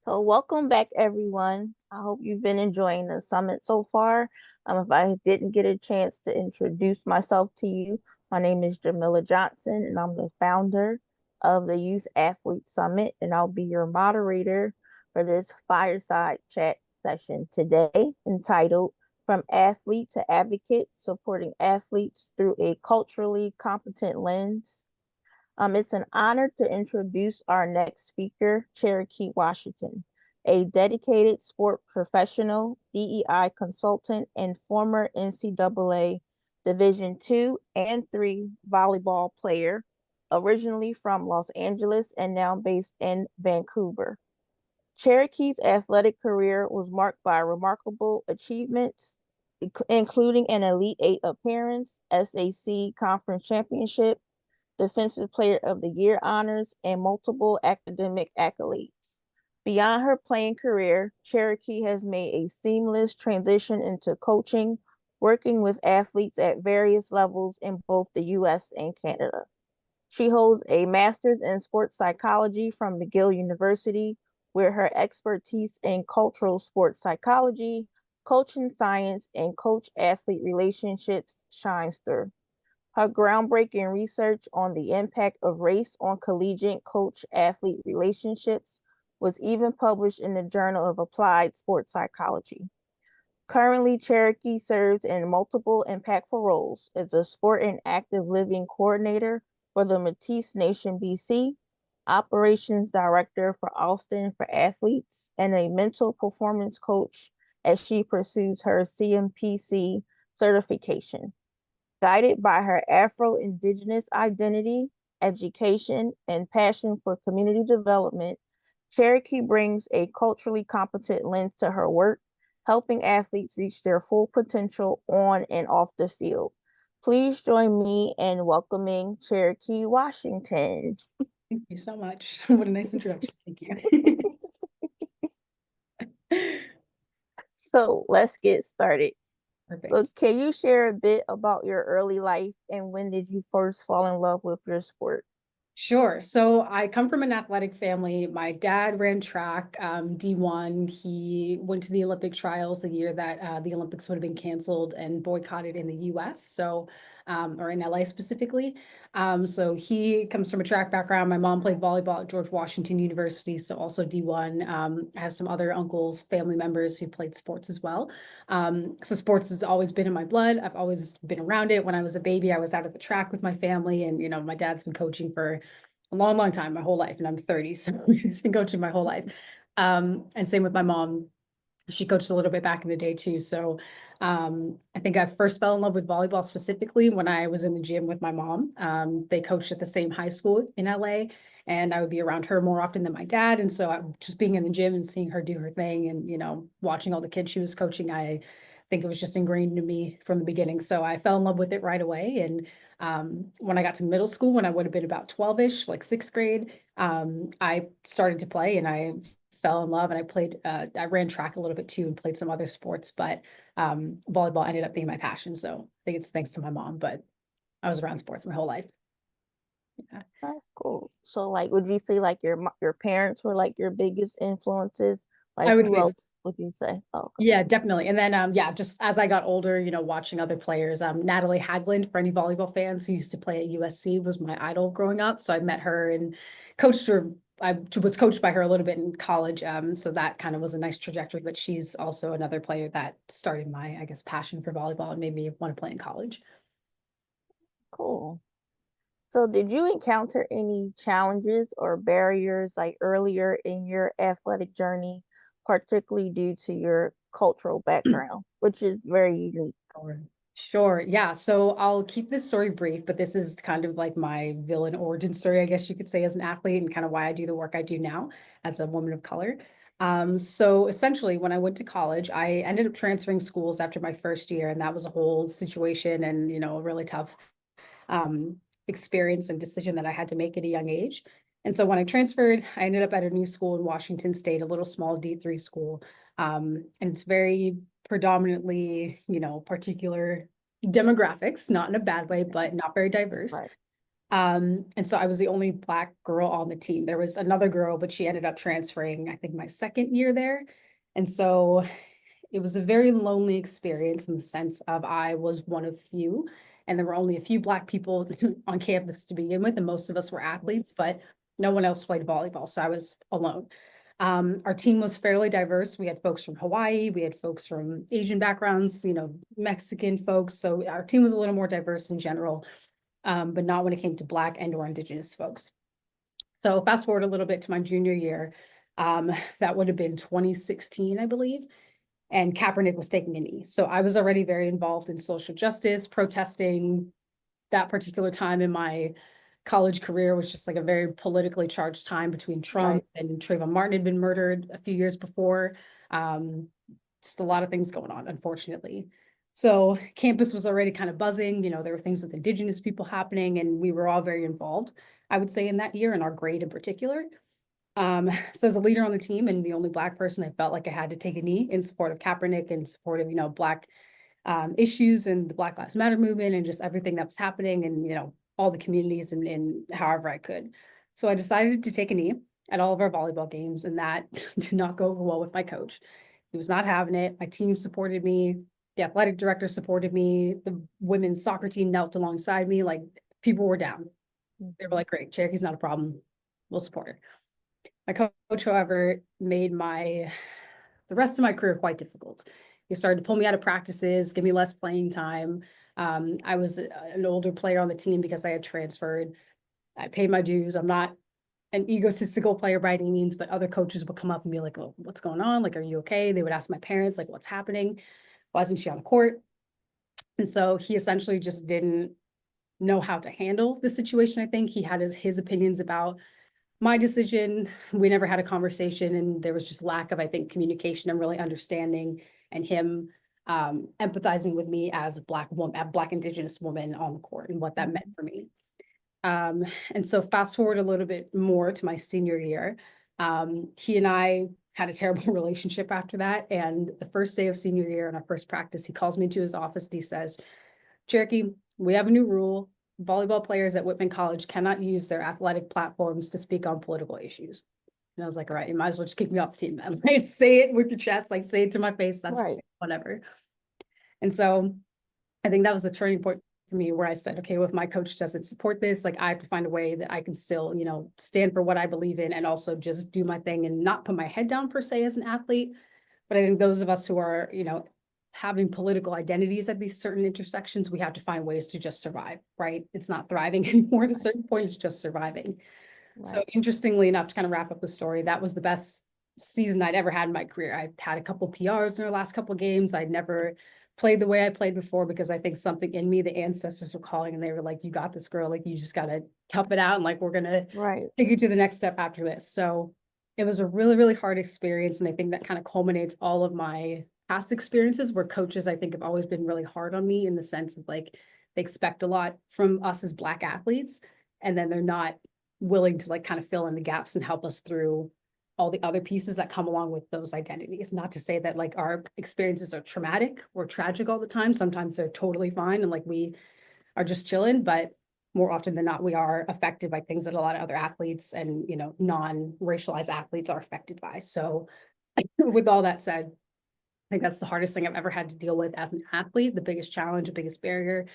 So welcome back, everyone. I hope you've been enjoying the summit so far. If I didn't get a chance to introduce myself to you, my name is Jamillah Johnson, and I'm the founder of the Youth Athlete Summit, and I'll be your moderator for this fireside chat session today, entitled "From Athlete to Advocate: Supporting Athletes Through a Culturally Competent Lens." It's an honor to introduce our next speaker, Cherokee Washington, a dedicated sport professional, DEI consultant, and former NCAA Division II and III volleyball player, originally from Los Angeles and now based in Vancouver. Cherokee's athletic career was marked by remarkable achievements, including an Elite Eight appearance, SAC Conference Championship, Defensive Player of the Year honors, and multiple academic accolades. Beyond her playing career, Cherokee has made a seamless transition into coaching, working with athletes at various levels in both the US and Canada. She holds a master's in sports psychology from McGill University, where her expertise in cultural sports psychology, coaching science, and coach-athlete relationships shines through. Her groundbreaking research on the impact of race on collegiate coach-athlete relationships was even published in the Journal of Applied Sports Psychology. Currently, Cherokee serves in multiple impactful roles as a sport and active living coordinator for the Métis Nation BC, operations director for Alston for athletes, and a mental performance coach as she pursues her CMPC certification. Guided by her Afro-Indigenous identity, education, and passion for community development, Cherokee brings a culturally competent lens to her work, helping athletes reach their full potential on and off the field. Please join me in welcoming Cherokee Washington. Thank you so much. What a nice introduction. Thank you. So let's get started. So Perfect. can you share a bit about your early life and when did you first fall in love with your sport? Sure. So I come from an athletic family. My dad ran track, D1. He went to the Olympic trials the year that the Olympics would have been canceled and boycotted in the US. So, or in LA specifically. So he comes from a track background. My mom played volleyball at George Washington University, so also D1. I have some other uncles, family members who played sports as well. So sports has always been in my blood. I've always been around it. When I was a baby, I was out at the track with my family, and my dad's been coaching for a long, long time, my whole life, and I'm 30, so he's been coaching my whole life. And same with my mom. She coached a little bit back in the day too. So I think I first fell in love with volleyball specifically when I was in the gym with my mom. They coached at the same high school in LA, and I would be around her more often than my dad. And so just being in the gym and seeing her do her thing and, watching all the kids she was coaching, I think it was just ingrained in me from the beginning. So I fell in love with it right away. And when I got to middle school, when I would have been about 12-ish, like sixth grade, I started to play and I fell in love and I ran track a little bit too and played some other sports, but volleyball ended up being my passion. So I think it's thanks to my mom, but I was around sports my whole life. Yeah. That's cool. So, like, would you say like your parents were like your biggest influences? Like, I would who say so. else would you say? Oh, okay. Yeah, definitely. And then yeah, just as I got older, watching other players, Natalie Hagland, for any volleyball fans who used to play at USC, was my idol growing up. So I met her and coached her. I was coached by her a little bit in college. So that kind of was a nice trajectory, but she's also another player that started my, I guess, passion for volleyball and made me want to play in college. Cool. So, did you encounter any challenges or barriers like earlier in your athletic journey, particularly due to your cultural background, which is very unique? Sure. Sure. Yeah. So I'll keep this story brief, but this is kind of like my villain origin story, I guess you could say, as an athlete and kind of why I do the work I do now as a woman of color. So essentially, when I went to college, I ended up transferring schools after my first year, and that was a whole situation and, a really tough experience and decision that I had to make at a young age. And so when I transferred, I ended up at a new school in Washington State, a little small D3 school. And it's very predominantly, particular demographics, not in a bad way, but not very diverse. Right. And so I was the only Black girl on the team. There was another girl, but she ended up transferring, I think, my second year there. And so it was a very lonely experience in the sense of I was one of few, and there were only a few Black people on campus to begin with, and most of us were athletes, but no one else played volleyball, so I was alone. Our team was fairly diverse. We had folks from Hawaii, we had folks from Asian backgrounds, Mexican folks. So our team was a little more diverse in general, but not when it came to Black and or Indigenous folks. So fast forward a little bit to my junior year, that would have been 2016, I believe. And Kaepernick was taking a knee. So I was already very involved in social justice, protesting. That particular time in my college career was just like a very politically charged time between Trump and Trayvon Martin had been murdered a few years before. Just a lot of things going on, unfortunately. So campus was already kind of buzzing. There were things with Indigenous people happening, and we were all very involved, I would say, in that year, in our grade in particular. So as a leader on the team and the only Black person, I felt like I had to take a knee in support of Kaepernick and support of, Black issues and the Black Lives Matter movement and just everything that was happening and, all the communities and however I could. So I decided to take a knee at all of our volleyball games, and that did not go well with my coach. He was not having it. My team supported me. The athletic director supported me. The women's soccer team knelt alongside me. Like, people were down. They were like, great, Cherokee's not a problem. We'll support her. My coach, however, made the rest of my career quite difficult. He started to pull me out of practices, give me less playing time. I was an older player on the team because I had transferred. I paid my dues. I'm not an egotistical player by any means, but other coaches would come up and be like, oh, what's going on? Like, are you okay? They would ask my parents, like, what's happening? Why isn't she on the court? And so he essentially just didn't know how to handle the situation. I think he had his opinions about my decision. We never had a conversation, and there was just lack of, I think, communication and really understanding, and him empathizing with me as a Black woman, a Black Indigenous woman on the court, and what that meant for me. And so fast forward a little bit more to my senior year, he and I had a terrible relationship after that. And the first day of senior year in our first practice, he calls me to his office and he says, Cherokee, we have a new rule. Volleyball players at Whitman College cannot use their athletic platforms to speak on political issues. And I was like, all right, you might as well just kick me off the team, man. Like, say it with your chest, like, say it to my face. That's whatever. And so I think that was the turning point for me, where I said, okay, well, if my coach doesn't support this, like, I have to find a way that I can still, stand for what I believe in, and also just do my thing and not put my head down per se as an athlete. But I think those of us who are, having political identities at these certain intersections, we have to find ways to just survive, right? It's not thriving anymore at a certain point, it's just surviving. So interestingly enough, to kind of wrap up the story, that was the best season I'd ever had in my career. I had a couple PRs in our last couple of games. I'd never played the way I played before, because I think something in me, the ancestors were calling, and they were like, you got this, girl. Like, you just got to tough it out. And like, we're going to take you to the next step after this. So it was a really, really hard experience. And I think that kind of culminates all of my past experiences, where coaches, I think, have always been really hard on me, in the sense of, like, they expect a lot from us as Black athletes, and then they're not willing to, like, kind of fill in the gaps and help us through all the other pieces that come along with those identities. Not to say that, like, our experiences are traumatic or tragic all the time. Sometimes they're totally fine, and like, we are just chilling, but more often than not, we are affected by things that a lot of other athletes and, non-racialized athletes are affected by. So with all that said, I think that's the hardest thing I've ever had to deal with as an athlete, the biggest challenge, the biggest barrier.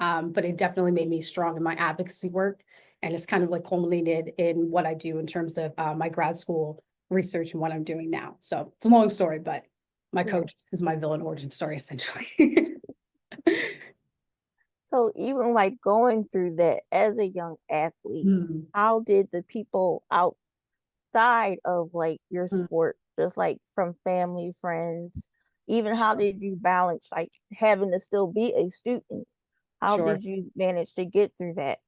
But it definitely made me strong in my advocacy work. And it's kind of like culminated in what I do in terms of my grad school research and what I'm doing now. So it's a long story, but my coach is my villain origin story, essentially. So even like going through that as a young athlete, how did the people outside of like your sport, just like from family, friends, even how did you balance like having to still be a student? How did you manage to get through that?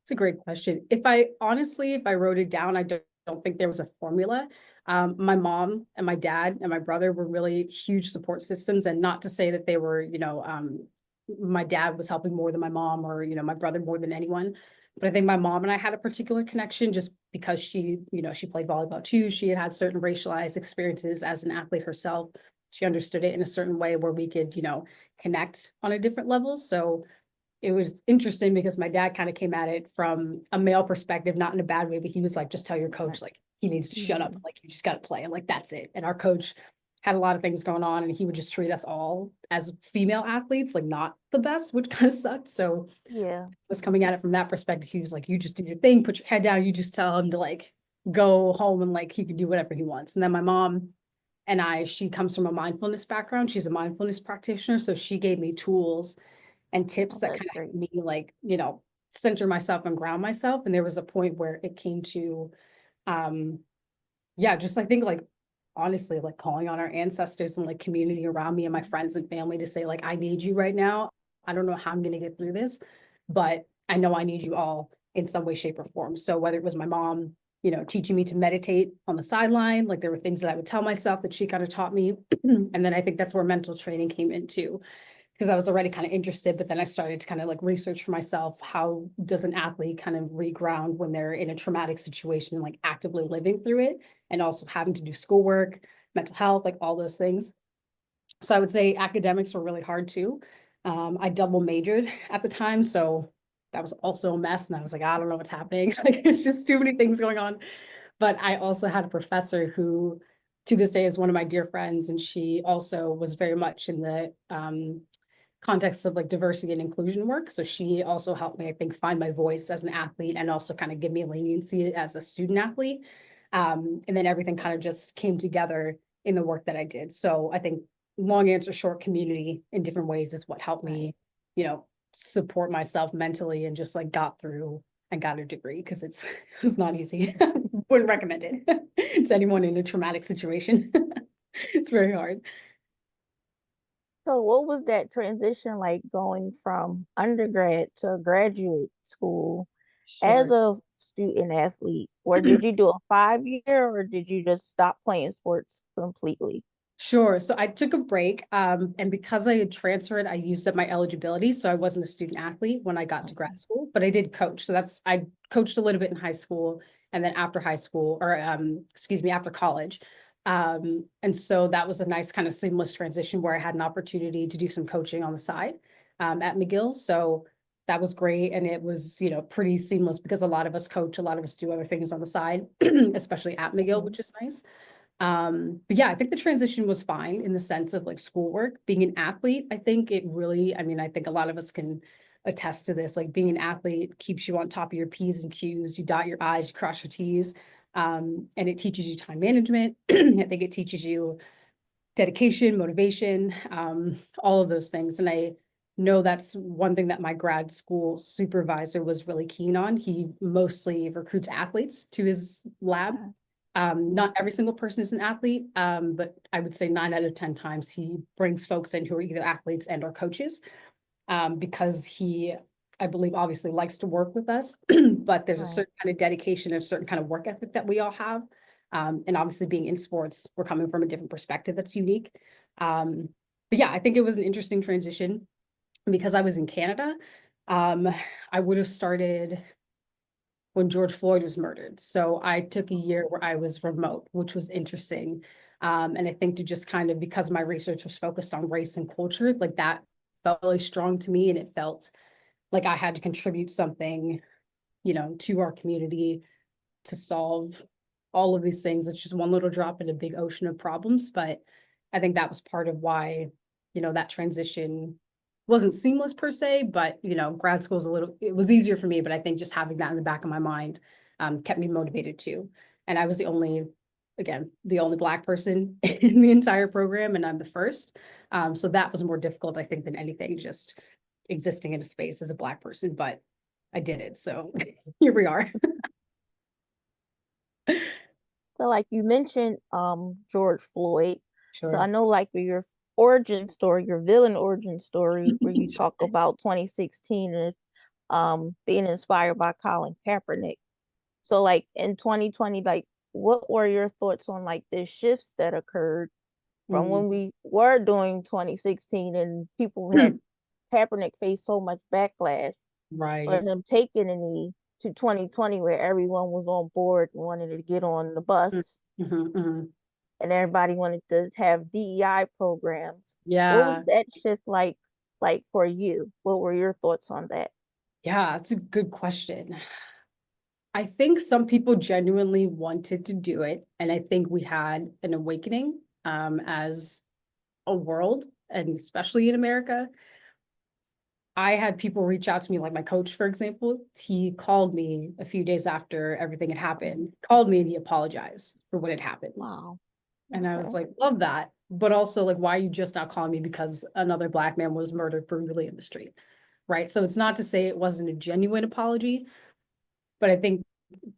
It's a great question. If I wrote it down, I don't think there was a formula. My mom and my dad and my brother were really huge support systems, and not to say that they were, my dad was helping more than my mom, or, my brother more than anyone. But I think my mom and I had a particular connection, just because she played volleyball too. She had certain racialized experiences as an athlete herself. She understood it in a certain way where we could, connect on a different level. So it was interesting because my dad kind of came at it from a male perspective, not in a bad way, but he was like, just tell your coach, like, he needs to shut up. Mhm. Like, you just got to play. And like, that's it. And our coach had a lot of things going on and he would just treat us all as female athletes, like not the best, which kind of sucked. So Yeah. was coming at it from that perspective. He was like, you just do your thing, put your head down. You just tell him to like go home and like he can do whatever he wants. And then my mom and she comes from a mindfulness background. She's a mindfulness practitioner. So she gave me tools and tips Oh, that that's kind of great. helped me like, center myself and ground myself. And there was a point where it came to, um, yeah, just I think like honestly, like calling on our ancestors and like community around me and my friends and family to say, like, I need you right now. I don't know how I'm gonna get through this, but I know I need you all in some way, shape, or form. So whether it was my mom, teaching me to meditate on the sideline, like there were things that I would tell myself that she kind of taught me. And then I think that's where mental training came into because I was already kind of interested, but then I started to kind of like research for myself, how does an athlete kind of reground when they're in a traumatic situation and like actively living through it and also having to do schoolwork, mental health, like all those things. So I would say academics were really hard too. I double majored at the time, so that was also a mess. And I was like, I don't know what's happening. Like, there's just too many things going on. But I also had a professor who, to this day, is one of my dear friends, and she also was very much in the context of like diversity and inclusion work. So she also helped me, I think, find my voice as an athlete and also kind of give me leniency as a student athlete. And then everything kind of just came together in the work that I did. So I think long answer short, community in different ways is what helped Right. me, support myself mentally and just like got through and got a degree because it's not easy. Wouldn't recommend it to anyone in a traumatic situation. It's very hard. So what was that transition like going from undergrad to graduate school as Sure. a student athlete? Or did you do a 5 year or did you just stop playing sports completely? Sure. So I took a break, and because I had transferred, I used up my eligibility. So I wasn't a student athlete when I got to grad school, but I did coach. So I coached a little bit in high school, and then after high school, or excuse me, after college. And so that was a nice kind of seamless transition where I had an opportunity to do some coaching on the side, at McGill. So that was great, and it was pretty seamless because a lot of us coach, a lot of us do other things on the side, especially at McGill, Mhm. which is nice. But yeah, I think the transition was fine in the sense of like schoolwork. Being an athlete, I think it really, I mean, I think a lot of us can attest to this. Like being an athlete keeps you on top of your P's and Q's, you dot your I's, you cross your T's. And it teaches you time management. I think it teaches you dedication, motivation, all of those things. And I know that's one thing that my grad school supervisor was really keen on. He mostly recruits athletes to his lab. Okay. Not every single person is an athlete, but I would say 9 out of 10 times he brings folks in who are either athletes and or coaches, because he, I believe, obviously likes to work with us, but there's a Right. certain kind of dedication, a certain kind of work ethic that we all have. And obviously being in sports, we're coming from a different perspective that's unique. Um, but yeah, I think it was an interesting transition because I was in Canada. Um, I would have started when George Floyd was murdered. So I took a year where I was remote, which was interesting. And I think to just kind of, because my research was focused on race and culture, like that felt really strong to me. And it felt like I had to contribute something, to our community to solve all of these things. It's just one little drop in a big ocean of problems. But I think that was part of why, that transition wasn't seamless per se, but grad school is it was easier for me, but I think just having that in the back of my mind kept me motivated too. And I was the only Black person in the entire program, and I'm the first. So that was more difficult, I think, than anything, just existing in a space as a Black person, but I did it. So here we are. So like you mentioned George Floyd. So I Sure. know like with your origin story, your villain origin story, where you talk about 2016 and being inspired by Colin Kaepernick. So like in 2020, like what were your thoughts on like the shifts that occurred from Mm. when we were doing 2016 and people had Kaepernick faced so much backlash for Right. him taking a knee to 2020 where everyone was on board and wanted to get on the bus Mm-hmm. and everybody wanted to have DEI programs. What was Yeah. that shift like like for you? What were your thoughts on that? Yeah, it's a good question. I think some people genuinely wanted to do it, and I think we had an awakening as a world, and especially in America. I had people reach out to me, like my coach, for example. He called me a few days after everything had happened, called me and he apologized for what had happened. Wow. And I was Okay. like, love that. But also, like, why are you just not calling me because another Black man was murdered brutally in the street? Right. So it's not to say it wasn't a genuine apology, but I think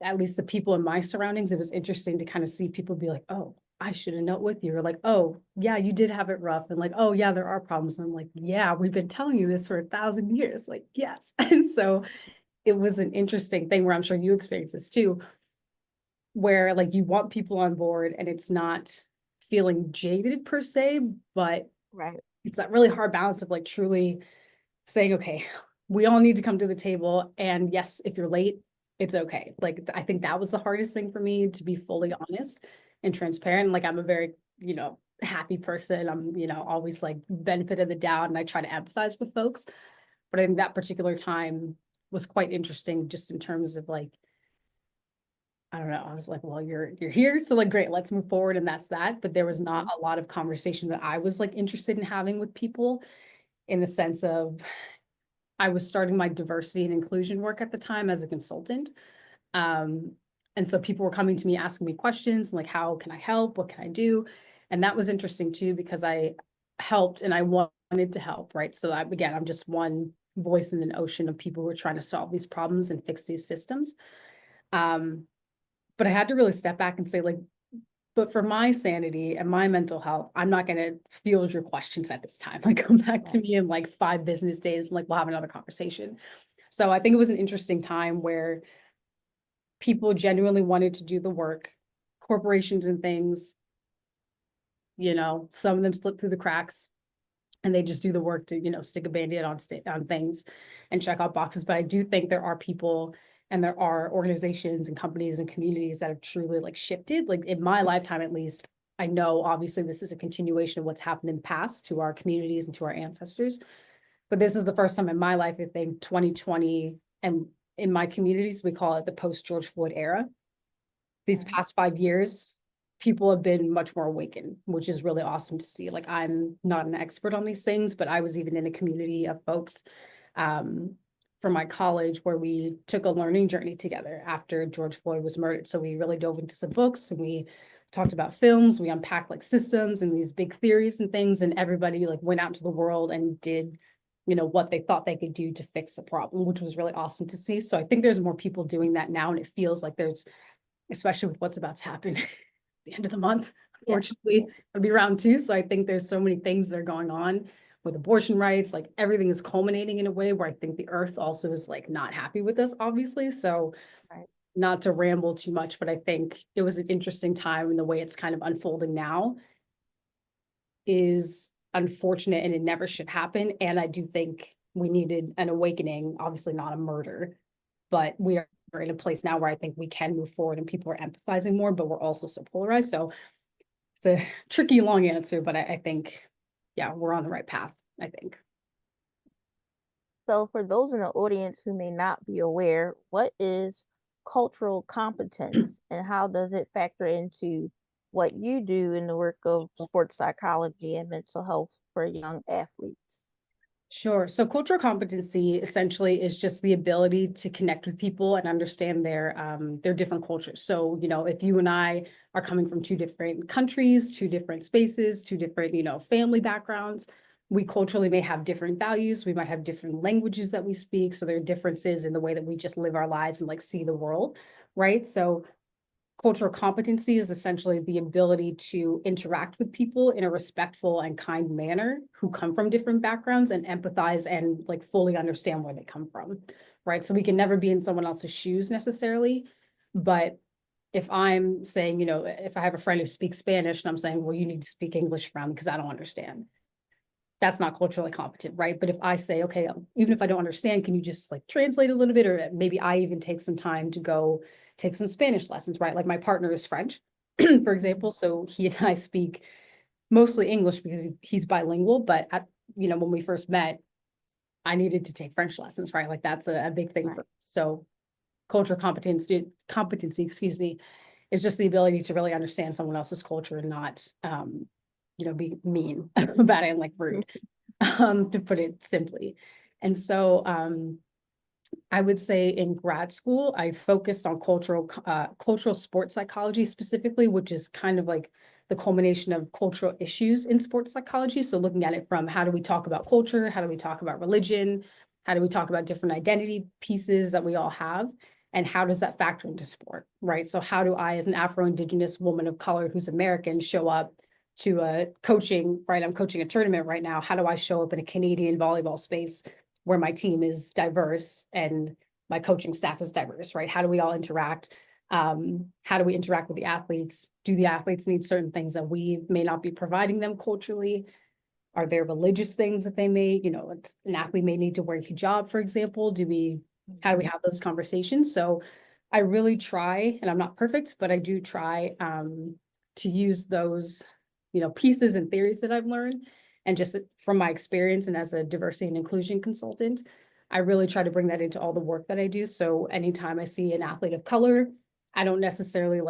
at least the people in my surroundings, it was interesting to kind of see people be like, oh, I should have knelt with you. Or like, oh, yeah, you did have it rough. And like, oh, yeah, there are problems. And I'm like, yeah, we've been telling you this for 1,000 years. Like, yes. And so it was an interesting thing where I'm sure you experienced this too, where like you want people on board and it's not feeling jaded per se, but Right. it's that really hard balance of like truly saying, okay, we all need to come to the table. And yes, if you're late, it's okay. Like, I think that was the hardest thing for me, to be fully honest and transparent. Like, I'm a very, happy person. I'm, always like benefit of the doubt and I try to empathize with folks. But I think that particular time was quite interesting just in terms of like, I don't know. I was like, well, you're here. So like, great, let's move forward. And that's that. But there was not Mhm. a lot of conversation that I was like interested in having with people, in the sense of I was starting my diversity and inclusion work at the time as a consultant. Um, and so people were coming to me asking me questions like, how can I help? What can I do? And that was interesting too, because I helped and I wanted to help, right? So again, I'm just one voice in an ocean of people who are trying to solve these problems and fix these systems. Um, but I had to really step back and say, like, but for my sanity and my mental health, I'm not going to field your questions at this time. Like, come back to Right. me in like 5 business days and like we'll have another conversation. So I think it was an interesting time where people genuinely wanted to do the work. Corporations and things, some of them slip through the cracks and they just do the work to, stick a band-aid on things and check out boxes. But I do think there are people and there are organizations and companies and communities that have truly like shifted. Like in my lifetime, at least, I know obviously this is a continuation of what's happened in the past to our communities and to our ancestors. But this is the first time in my life, I think 2020, and in my communities, we call it the post George Floyd era. These Right. past 5 years, people have been much more awakened, which is really awesome to see. Like, I'm not an expert on these things, but I was even in a community of folks um, from my college where we took a learning journey together after George Floyd was murdered. So we really dove into some books and we talked about films, we unpacked like systems and these big theories and things, and everybody like went out to the world and did what they thought they could do to fix the problem, which was really awesome to see. So I think there's more people doing that now, and it feels like there's, especially with what's about to happen at the end of the month. Yeah. Unfortunately, it'll be round 2. So I think there's so many things that are going on with abortion rights. Like everything is culminating in a way where I think the earth also is like not happy with us, obviously. So Right. not to ramble too much, but I think it was an interesting time, and the way it's kind of unfolding now is unfortunate and it never should happen. And I do think we needed an awakening, obviously not a murder, but we are in a place now where I think we can move forward and people are empathizing more, but we're also so polarized. So it's a tricky, long answer, but I think, yeah, we're on the right path, I think. So, for those in the audience who may not be aware, what is cultural competence and how does it factor into what you do in the work of sports psychology and mental health for young athletes? Sure. So cultural competency essentially is just the ability to connect with people and understand their different cultures. So, if you and I are coming from 2 different countries, 2 different spaces, 2 different, family backgrounds, we culturally may have different values. We might have different languages that we speak. So there are differences in the way that we just live our lives and like see the world, right? So cultural competency is essentially the ability to interact with people in a respectful and kind manner who come from different backgrounds and empathize and like fully understand where they come from, right? So we can never be in someone else's shoes necessarily, but if I'm saying, if I have a friend who speaks Spanish and I'm saying, well, you need to speak English around me because I don't understand, that's not culturally competent, right? But if I say, okay, even if I don't understand, can you just like translate a little bit? Or maybe I even take some time to go take some Spanish lessons, right? Like my partner is French, for example. So he and I speak mostly English because he's bilingual. But when we first met, I needed to take French lessons, right? Like that's a big thing for, so cultural competency, excuse me, is just the ability to really understand someone else's culture and not, be mean about it and like rude, to put it simply. And so, I would say in grad school, I focused on cultural sports psychology specifically, which is kind of like the culmination of cultural issues in sports psychology. So looking at it from how do we talk about culture? How do we talk about religion? How do we talk about different identity pieces that we all have? And how does that factor into sport, right? So how do I, as an Afro-Indigenous woman of color who's American, show up to a coaching, right? I'm coaching a tournament right now. How do I show up in a Canadian volleyball space where my team is diverse and my coaching staff is diverse, right? How do we all interact? How do we interact with the athletes? Do the athletes need certain things that we may not be providing them culturally? Are there religious things that they may, an athlete may need to wear hijab, for example? How do we have those conversations? So I really try, and I'm not perfect, but I do try to use those, pieces and theories that I've learned. And just from my experience and as a diversity and inclusion consultant, I really try to bring that into all the work that I do. So anytime I see an athlete of color, I don't necessarily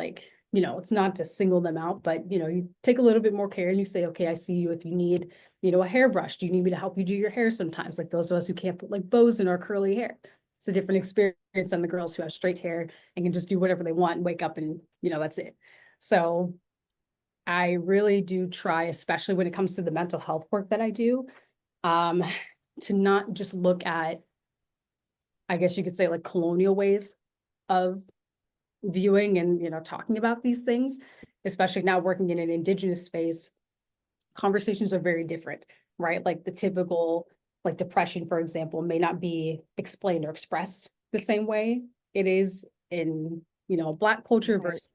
it's not to single them out, but you take a little bit more care and you say, okay, I see you if you need, a hairbrush. Do you need me to help you do your hair sometimes? Like those of us who can't put like bows in our curly hair. It's a different experience than the girls who have straight hair and can just do whatever they want and wake up and, that's it. So I really do try, especially when it comes to the mental health work that I do, to not just look at, I guess you could say, like colonial ways of viewing and, talking about these things, especially now working in an Indigenous space. Conversations are very different, right? Like the typical, like depression, for example, may not be explained or expressed the same way it is in, Black culture versus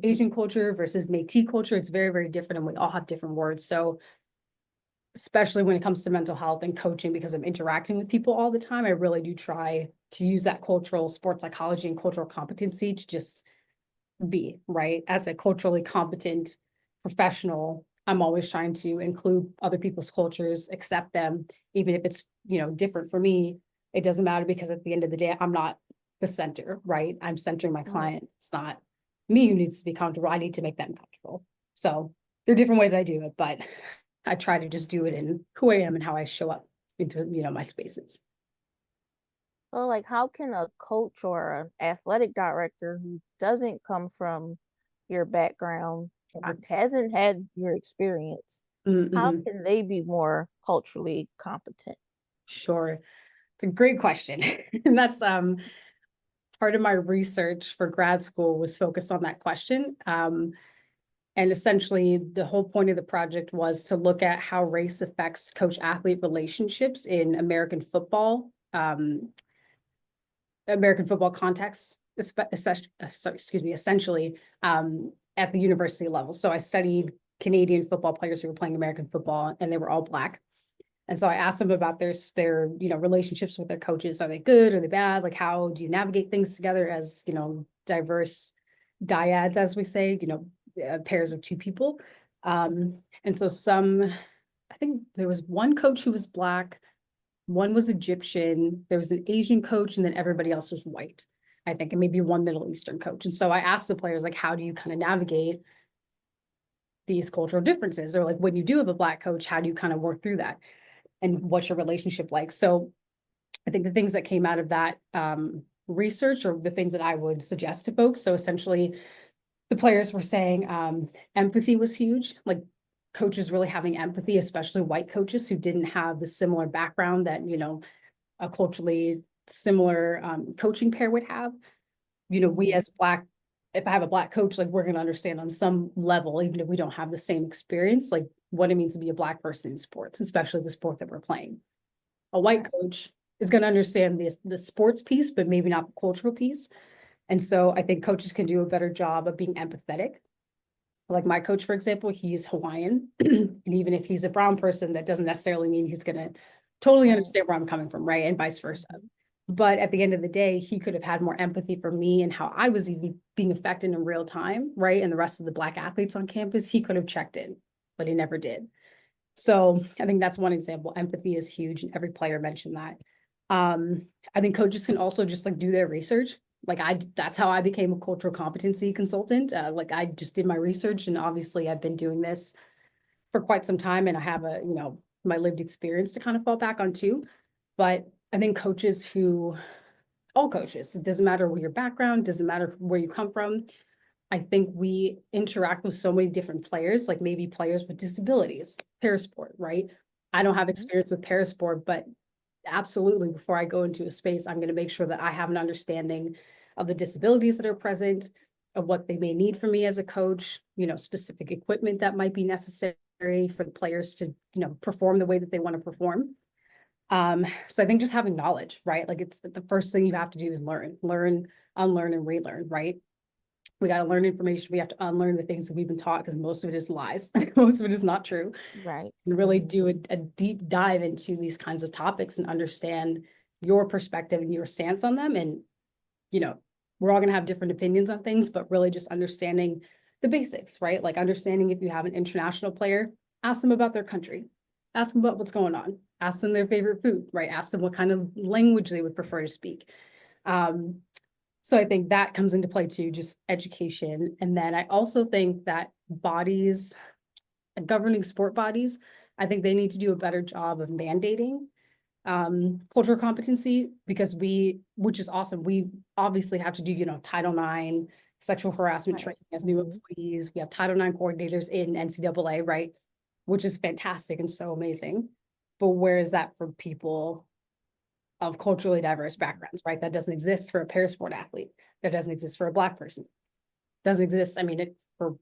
Asian culture versus Métis culture. It's very, very different, and we all have different words. So especially when it comes to mental health and coaching, because I'm interacting with people all the time, I really do try to use that cultural sports psychology and cultural competency to just be, right? As a culturally competent professional, I'm always trying to include other people's cultures, accept them, even if it's, different for me. It doesn't matter, because at the end of the day, I'm not the center, right? I'm centering my client. It's not me who needs to be comfortable. I need to make them comfortable. So there are different ways I do it, but I try to just do it in who I am and how I show up into, my spaces. So, like, how can a coach or an athletic director who doesn't come from your background, hasn't had your experience, how can they be more culturally competent? Sure. It's a great question. And that's part of my research for grad school was focused on that question. And essentially, the whole point of the project was to look at how race affects coach-athlete relationships in American football context, essentially at the university level. So I studied Canadian football players who were playing American football, and they were all Black. And so I asked them about their relationships with their coaches. Are they good? Are they bad? Like, how do you navigate things together as, diverse dyads, as we say, pairs of two people. And so I think there was one coach who was Black, one was Egyptian, there was an Asian coach, and then everybody else was white, I think, and maybe one Middle Eastern coach. And so I asked the players, like, how do you kind of navigate these cultural differences? Or like, when you do have a Black coach, how do you kind of work through that? And what's your relationship like? So I think the things that came out of that research are the things that I would suggest to folks. So essentially, the players were saying empathy was huge, like coaches really having empathy, especially white coaches who didn't have the similar background that, a culturally similar coaching pair would have. We as Black, if I have a Black coach, like we're going to understand on some level, even if we don't have the same experience, like what it means to be a Black person in sports, especially the sport that we're playing. A white coach is going to understand the sports piece, but maybe not the cultural piece. And so I think coaches can do a better job of being empathetic. Like my coach, for example, he's Hawaiian. And even if he's a brown person, that doesn't necessarily mean he's going to totally understand where I'm coming from, right? And vice versa. But at the end of the day, he could have had more empathy for me and how I was even being affected in real time, right? And the rest of the Black athletes on campus, he could have checked in, but he never did. So I think that's one example. Empathy is huge, and every player mentioned that. I think coaches can also just like do their research. Like that's how I became a cultural competency consultant. Like I just did my research, and obviously I've been doing this for quite some time, and I have a, my lived experience to kind of fall back on too. But I think all coaches, it doesn't matter what your background, doesn't matter where you come from. I think we interact with so many different players, like maybe players with disabilities, parasport, right? I don't have Mhm. experience with parasport, but absolutely before I go into a space, I'm going to make sure that I have an understanding of the disabilities that are present, of what they may need from me as a coach, specific equipment that might be necessary for the players to, perform the way that they want to perform. So I think just having knowledge, right? Like it's the first thing you have to do is learn, unlearn, and relearn, right? We got to learn information. We have to unlearn the things that we've been taught because most of it is lies. Most of it is not true. Right. And really do a deep dive into these kinds of topics and understand your perspective and your stance on them. And, we're all going to have different opinions on things, but really just understanding the basics, right? Like understanding if you have an international player, ask them about their country, ask them about what's going on, ask them their favorite food, right? Ask them what kind of language they would prefer to speak. Um, so I think that comes into play too, just education. And then I also think that governing sport bodies, I think they need to do a better job of mandating cultural competency because which is awesome. We obviously have to do, Title IX, sexual harassment Right. training as new Mhm. employees. We have Title IX coordinators in NCAA, right? Which is fantastic and so amazing. But where is that for people of culturally diverse backgrounds, right? That doesn't exist for a parasport athlete. That doesn't exist for a Black person. Doesn't exist, I mean, for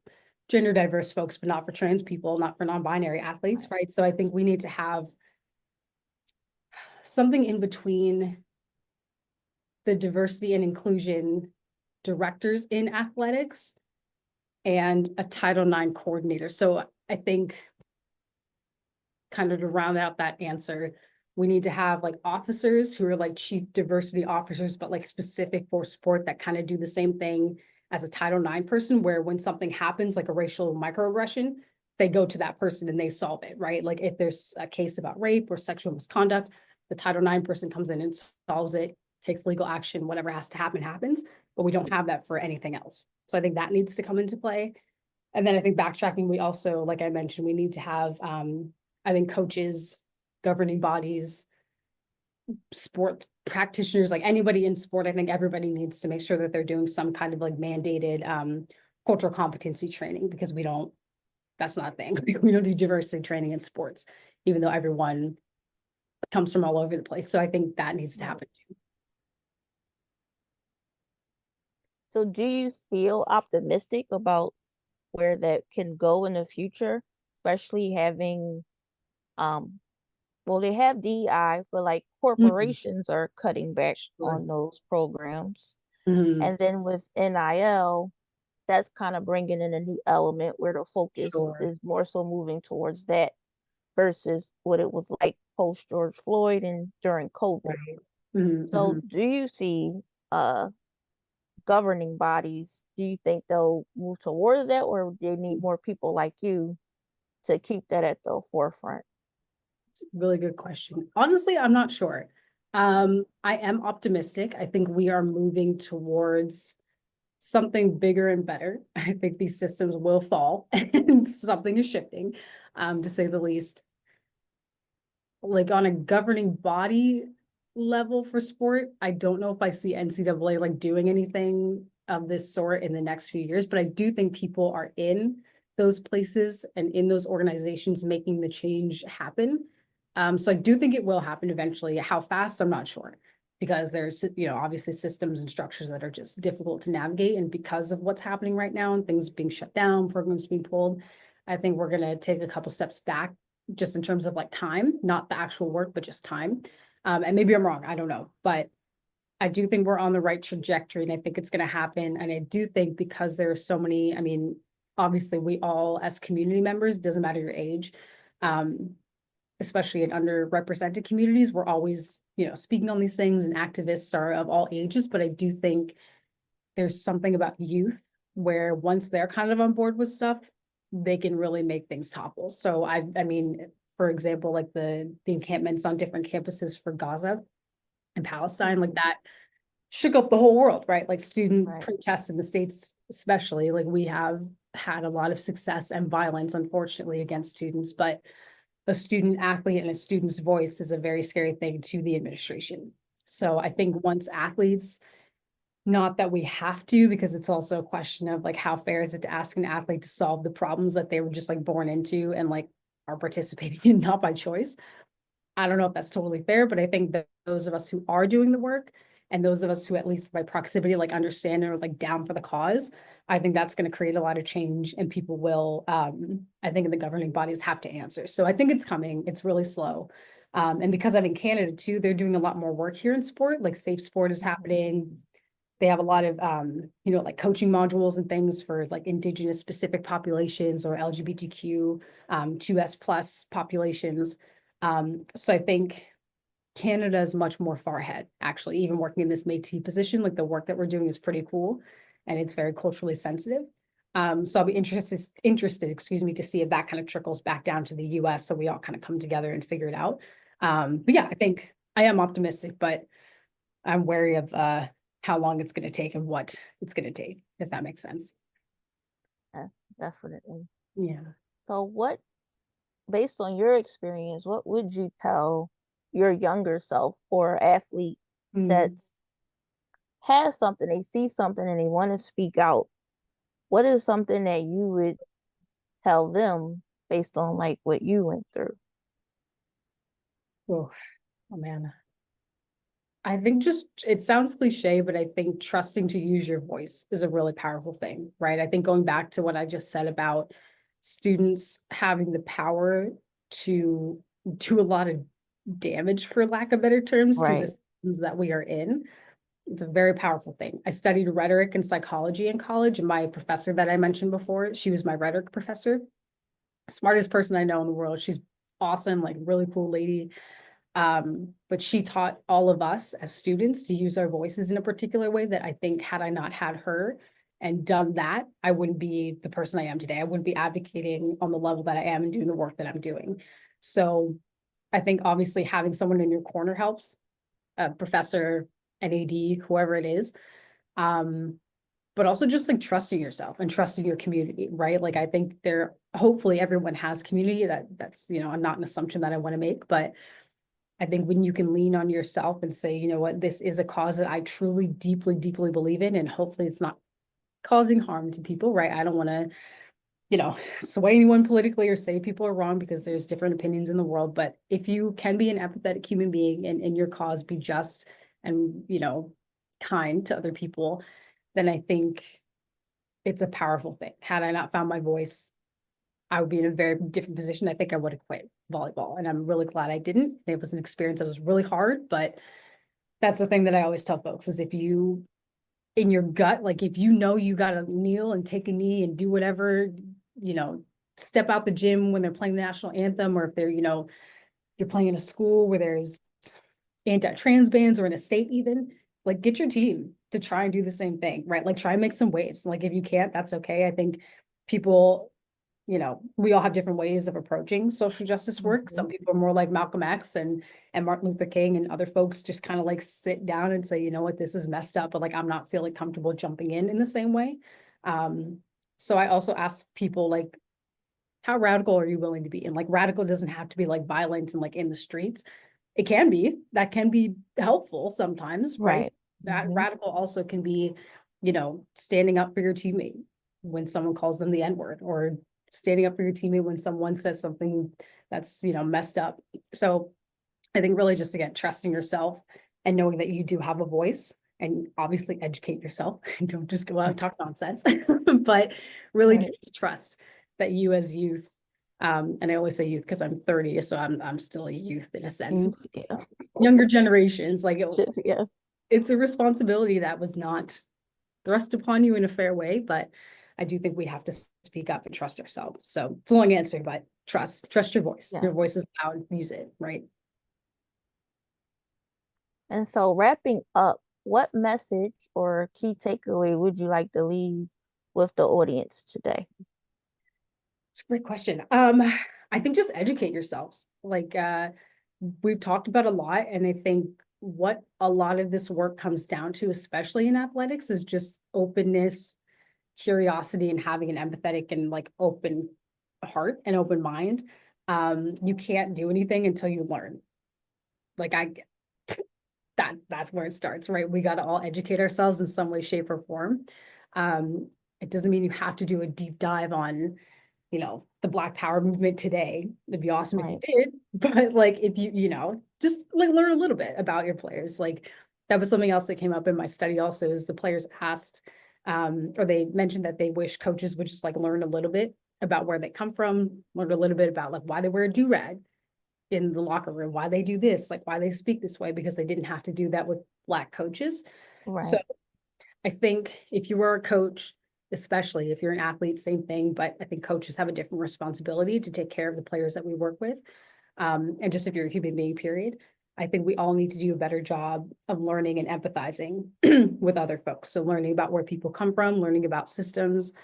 gender diverse folks, but not for trans people, not for non-binary athletes, Right. right? So I think we need to have something in between the diversity and inclusion directors in athletics and a Title IX coordinator. So I think kind of to round out that answer, we need to have like officers who are like chief diversity officers, but like specific for sport that kind of do the same thing as a Title IX person, where when something happens, like a racial microaggression, they go to that person and they solve it, right? Like if there's a case about rape or sexual misconduct, the Title IX person comes in and solves it, takes legal action, whatever has to happen happens, but we don't have that for anything else. So I think that needs to come into play. And then I think backtracking, we also, like I mentioned, we need to have, I think coaches, governing bodies, sport practitioners, like anybody in sport, I think everybody needs to make sure that they're doing some kind of like mandated cultural competency training because that's not a thing. We don't do diversity training in sports, even though everyone comes from all over the place. So I think that needs to Right. happen. So do you feel optimistic about where that can go in the future, especially having um well, they have DEI, but like Mhm. corporations are cutting back Sure. on those programs. Mhm. And then with NIL, that's kind of bringing in a new element where the focus Sure. is more so moving towards that versus what it was like post George Floyd and during COVID. Right. Mhm. So Mhm. do you see uh governing bodies, do you think they'll move towards that or do they need more people like you to keep that at the forefront? It's a really good question. Honestly, I'm not sure. I am optimistic. I think we are moving towards something bigger and better. I think these systems will fall and something is shifting, to say the least. Like on a governing body level for sport, I don't know if I see NCAA like doing anything of this sort in the next few years, but I do think people are in those places and in those organizations making the change happen. So I do think it will happen eventually. How fast, I'm not sure. Because there's, obviously systems and structures that are just difficult to navigate. And because of what's happening right now and things being shut down, programs being pulled, I think we're going to take a couple steps back just in terms of like time, not the actual work, but just time. And maybe I'm wrong, I don't know, but I do think we're on the right trajectory and I think it's going to happen. And I do think because there are so many, I mean, obviously we all as community members, doesn't matter your age, um, especially in underrepresented communities, we're always, speaking on these things and activists are of all ages, but I do think there's something about youth where once they're kind of on board with stuff, they can really make things topple. So I mean, for example, like the encampments on different campuses for Gaza and Palestine, like that shook up the whole world, right? Like student protests in the States, especially, like we have had a lot of success and violence, unfortunately, against students, but a student athlete and a student's voice is a very scary thing to the administration. So I think once athletes, not that we have to, because it's also a question of like, how fair is it to ask an athlete to solve the problems that they were just like born into and like are participating in, not by choice. I don't know if that's totally fair, but I think that those of us who are doing the work and those of us who at least by proximity like understand or like down for the cause, I think that's going to create a lot of change and people will, I think the governing bodies have to answer. So I think it's coming. It's really slow. And because I'm in Canada too, they're doing a lot more work here in sport, like safe sport is happening. They have a lot of, like coaching modules and things for like Indigenous specific populations or LGBTQ, 2S plus populations. So I think Canada is much more far ahead, actually, even working in this Métis position, like the work that we're doing is pretty cool and it's very culturally sensitive. So I'll be interested, excuse me, to see if that kind of trickles back down to the US. So we all kind of come together and figure it out. But yeah, I think I am optimistic, but I'm wary of how long it's going to take and what it's going to take, if that makes sense. Yeah, definitely. Yeah. So based on your experience, what would you tell your younger self or athlete that has something, they see something and they want to speak out? What is something that you would tell them based on like what you went through? Oh man. I think just, it sounds cliche, but I think trusting to use your voice is a really powerful thing, right? I think going back to what I just said about students having the power to do a lot of damage, for lack of better terms, to the systems that we are in. It's a very powerful thing. I studied rhetoric and psychology in college, and my professor that I mentioned before, she was my rhetoric professor. Smartest person I know in the world. She's awesome, like really cool lady. But she taught all of us as students to use our voices in a particular way that I think had I not had her and done that, I wouldn't be the person I am today. I wouldn't be advocating on the level that I am and doing the work that I'm doing. So I think obviously having someone in your corner helps, a professor, an AD, whoever it is. But also just like trusting yourself and trusting your community, right? Like I think hopefully everyone has community. That's not an assumption that I want to make, but I think when you can lean on yourself and say, you know what, this is a cause that I truly, deeply, deeply believe in, and hopefully it's not causing harm to people, right? I don't want to, sway anyone politically or say people are wrong because there's different opinions in the world. But if you can be an empathetic human being and in your cause be just and, kind to other people, then I think it's a powerful thing. Had I not found my voice, I would be in a very different position. I think I would have quit volleyball, and I'm really glad I didn't. It was an experience that was really hard, but that's the thing that I always tell folks is if you, in your gut, like if you know you got to kneel and take a knee and do whatever, step out the gym when they're playing the national anthem, or if you're playing in a school where there's anti-trans bans or in a state even, like get your team to try and do the same thing, right? Like try and make some waves. Like if you can't, that's okay. I think people, we all have different ways of approaching social justice work. Some people are more like Malcolm X and Martin Luther King, and other folks just kind of like sit down and say, you know what, this is messed up, but like I'm not feeling comfortable jumping in the same way. So I also ask people like, how radical are you willing to be? And like radical doesn't have to be like violence and like in the streets. It can be, that can be helpful sometimes, right? That radical also can be, standing up for your teammate when someone calls them the N-word, or standing up for your teammate when someone says something that's, messed up. So I think really just, again, trusting yourself and knowing that you do have a voice, and obviously educate yourself. Don't just go out and talk nonsense, but really just trust that you as youth, and I always say youth because I'm 30, so I'm still a youth in a sense. Younger generations, like it's a responsibility that was not thrust upon you in a fair way, but I do think we have to speak up and trust ourselves. So it's a long answer, but trust your voice. Your voice is loud, use it, right? And so wrapping up, what message or key takeaway would you like to leave with the audience today? It's a great question. I think just educate yourselves. Like we've talked about a lot, and I think what a lot of this work comes down to, especially in athletics, is just openness, curiosity, and having an empathetic and like open heart and open mind. You can't do anything until you learn. Like that's where it starts, right? We got to all educate ourselves in some way, shape, or form. It doesn't mean you have to do a deep dive on, the Black Power movement today. It'd be awesome if you Right. did, but like if just like learn a little bit about your players. Like that was something else that came up in my study also, is the players asked, or they mentioned that they wish coaches would just like learn a little bit about where they come from, learn a little bit about like why they wear a do-rag in the locker room, why they do this, like why they speak this way, because they didn't have to do that with Black coaches. So Right. I think if you were a coach, especially if you're an athlete, same thing, but I think coaches have a different responsibility to take care of the players that we work with. And just if you're a human being, period, I think we all need to do a better job of learning and empathizing with other folks. So learning about where people come from, learning about systems,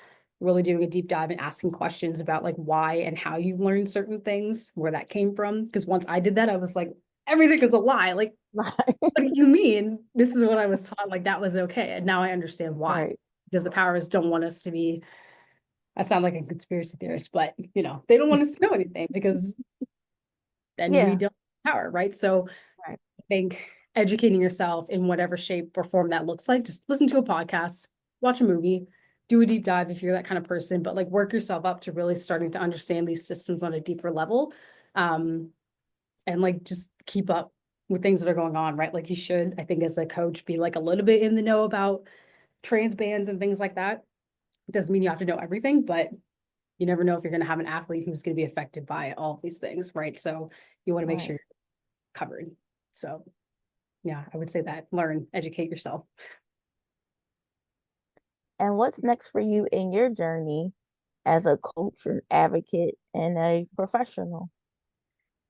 really doing a deep dive and asking questions about like why and how you've learned certain things, where that came from. Because once I did that, I was like, everything is a lie. Like, what do you mean? This is what I was taught. Like that was okay. And now I understand why. Right. Because the powers don't want us to be, I sound like a conspiracy theorist, but they don't want us to know anything, because then we Yeah. don't have power, right? So Right. I think educating yourself in whatever shape or form that looks like, just listen to a podcast, watch a movie, do a deep dive if you're that kind of person, but like work yourself up to really starting to understand these systems on a deeper level. Um, and like just keep up with things that are going on, right? Like you should, I think, as a coach, be like a little bit in the know about trans bans and things like that. It doesn't mean you have to know everything, but you never know if you're going to have an athlete who's going to be affected by all of these things, right? So you want to make sure Right. you're covered. So yeah, I would say that learn, educate yourself. And what's next for you in your journey as a coach, an advocate, and a professional?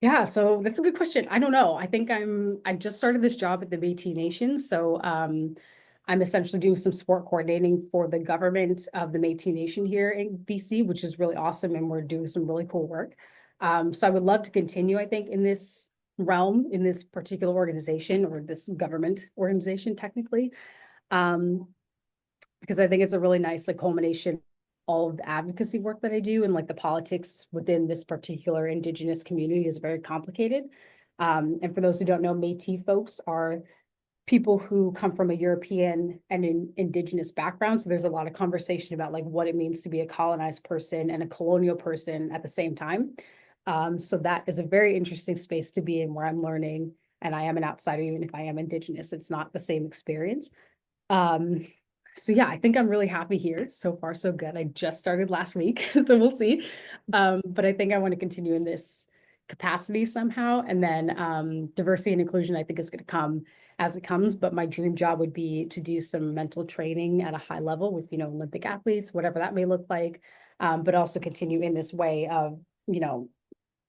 Yeah, so that's a good question. I don't know. I think I just started this job at the Métis Nation. So I'm essentially doing some sport coordinating for the government of the Métis Nation here in BC, which is really awesome. And we're doing some really cool work. So I would love to continue, I think, in this realm, in this particular organization, or this government organization, technically. Um, because I think it's a really nice like culmination, all of the advocacy work that I do, and like the politics within this particular Indigenous community is very complicated. And for those who don't know, Métis folks are people who come from a European and an Indigenous background. So there's a lot of conversation about like what it means to be a colonized person and a colonial person at the same time. So that is a very interesting space to be in, where I'm learning, and I am an outsider, even if I am Indigenous, it's not the same experience. Um, so yeah, I think I'm really happy here. So far, so good. I just started last week, so we'll see. But I think I want to continue in this capacity somehow. And then diversity and inclusion, I think, is going to come as it comes. But my dream job would be to do some mental training at a high level with, Olympic athletes, whatever that may look like. But also continue in this way of,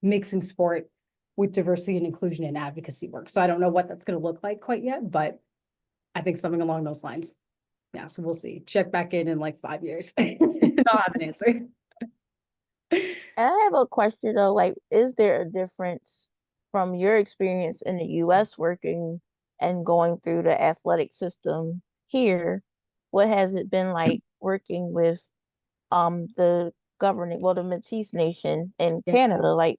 mixing sport with diversity and inclusion and advocacy work. So I don't know what that's going to look like quite yet, but I think something along those lines. Yeah, so we'll see. Check back in like 5 years. I'll have an answer. And I have a question though, like, is there a difference from your experience in the US working and going through the athletic system here? What has it been like working with the governing, well, the Métis Nation in Yeah. Canada? Like,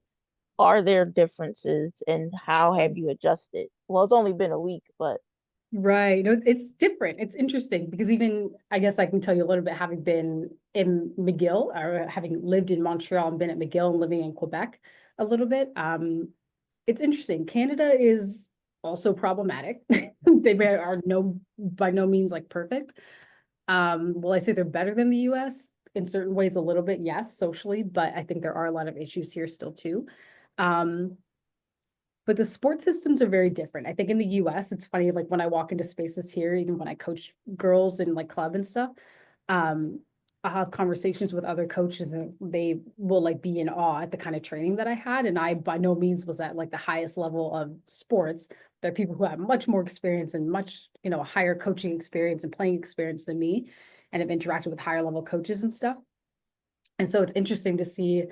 are there differences and how have you adjusted? Well, it's only been a week, but Right. No, it's different. It's interesting because even I guess I can tell you a little bit, having been in McGill, or having lived in Montreal and been at McGill and living in Quebec a little bit. It's interesting. Canada is also problematic. Are by no means like perfect. Will I say they're better than the US? In certain ways, a little bit, yes, socially, but I think there are a lot of issues here still too. Um, but the sport systems are very different. I think in the US, it's funny, like when I walk into spaces here, even when I coach girls in like club and stuff, um, I'll have conversations with other coaches, and they will like be in awe at the kind of training that I had. And I by no means was at like the highest level of sports. There are people who have much more experience and much, higher coaching experience and playing experience than me, and have interacted with higher level coaches and stuff. And so it's interesting to see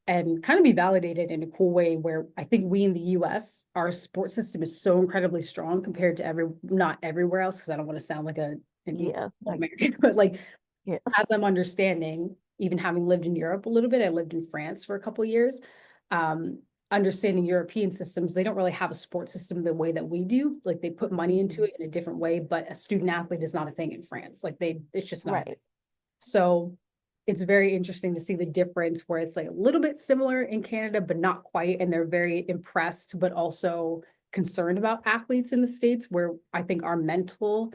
and kind of be validated in a cool way where I think we in the US, our sports system is so incredibly strong compared to not everywhere else, because I don't want to sound like an Yeah, American, but like yeah, as I'm understanding, even having lived in Europe a little bit, I lived in France for a couple of years. Um, Understanding European systems, they don't really have a sports system the way that we do. Like they put money into it in a different way, but a student athlete is not a thing in France. Like it's just not a thing. right. So it's very interesting to see the difference where it's like a little bit similar in Canada, but not quite. And they're very impressed, but also concerned about athletes in the States, where I think our mental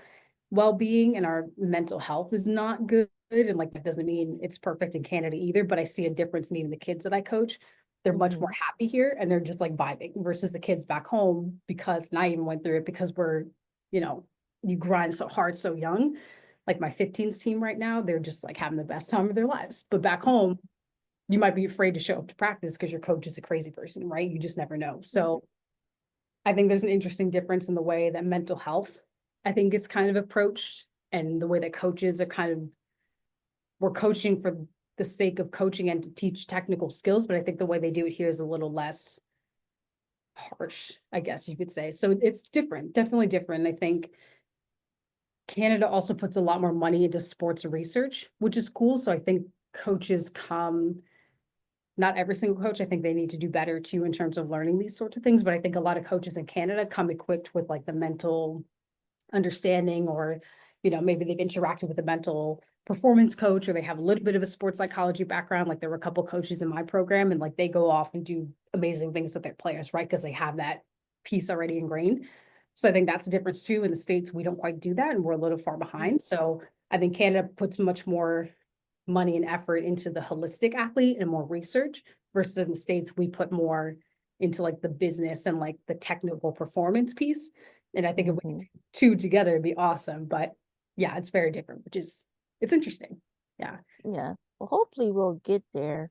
well-being and our mental health is not good. And like that doesn't mean it's perfect in Canada either, but I see a difference in even the kids that I coach. They're much more happy here and they're just like vibing versus the kids back home, because, and I even went through it because you know, you grind so hard so young. Like my 15s team right now, they're just like having the best time of their lives. But back home, you might be afraid to show up to practice because your coach is a crazy person, right? You just never know. So I think there's an interesting difference in the way that mental health, I think, is kind of approached, and the way that coaches are kind of, we're coaching for the sake of coaching and to teach technical skills, but I think the way they do it here is a little less harsh, I guess you could say. So it's different, definitely different. I think Canada also puts a lot more money into sports research, which is cool. So I think coaches come, not every single coach, I think they need to do better too in terms of learning these sorts of things. But I think a lot of coaches in Canada come equipped with like the mental understanding, or, you know, maybe they've interacted with a mental performance coach, or they have a little bit of a sports psychology background. Like there were a couple coaches in my program and like they go off and do amazing things with their players, right? Because they have that piece already ingrained. So I think that's a difference too. In the States, we don't quite do that and we're a little far behind. So I think Canada puts much more money and effort into the holistic athlete and more research, versus in the States, we put more into like the business and like the technical performance piece. And I think if we do two together, it'd be awesome. But yeah, it's very different, it's interesting. Yeah. Yeah. Well, hopefully we'll get there.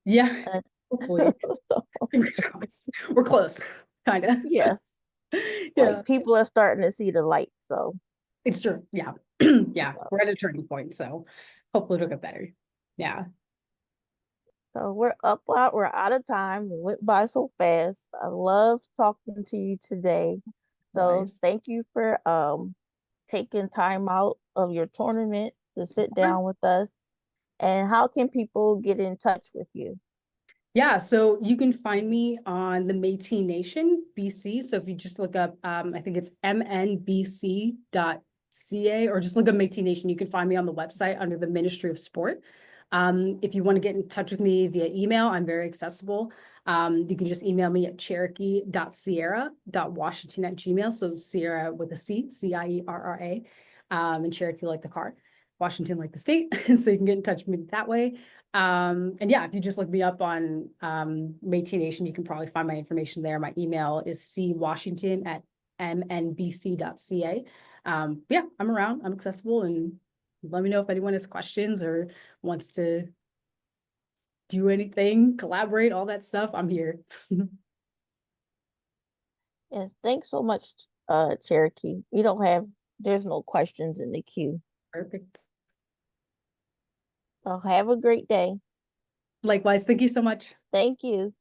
Yeah. Uh, Hopefully. so, Fingers crossed. We're close, kind of. yes, Yeah. like people are starting to see the light. So, It's true. Yeah. Yeah. We're at a turning point. So hopefully it'll get better. Yeah. we're out of time. It went by so fast. I love talking to you today. So Otherwise, thank you for taking time out of your tournament to of sit course. down with us. And how can people get in touch with you? Yeah, so you can find me on the Métis Nation, BC. So if you just look up, I think it's mnbc.ca, or just look up Métis Nation, you can find me on the website under the Ministry of Sport. If you want to get in touch with me via email, I'm very accessible. You can just email me at cherokee.sierra.washington@gmail. So Sierra with a C, Cierra, and Cherokee like the car, Washington like the state. So you can get in touch with me that way. And yeah, if you just look me up on Métis Nation, you can probably find my information there. My email is cwashington@mnbc.ca. Yeah, I'm around, I'm accessible, and let me know if anyone has questions or wants to do anything, collaborate, all that stuff. I'm here. And thanks so much, Cherokee. There's no questions in the queue. Perfect. So have a great day. Likewise, thank you so much. Thank you.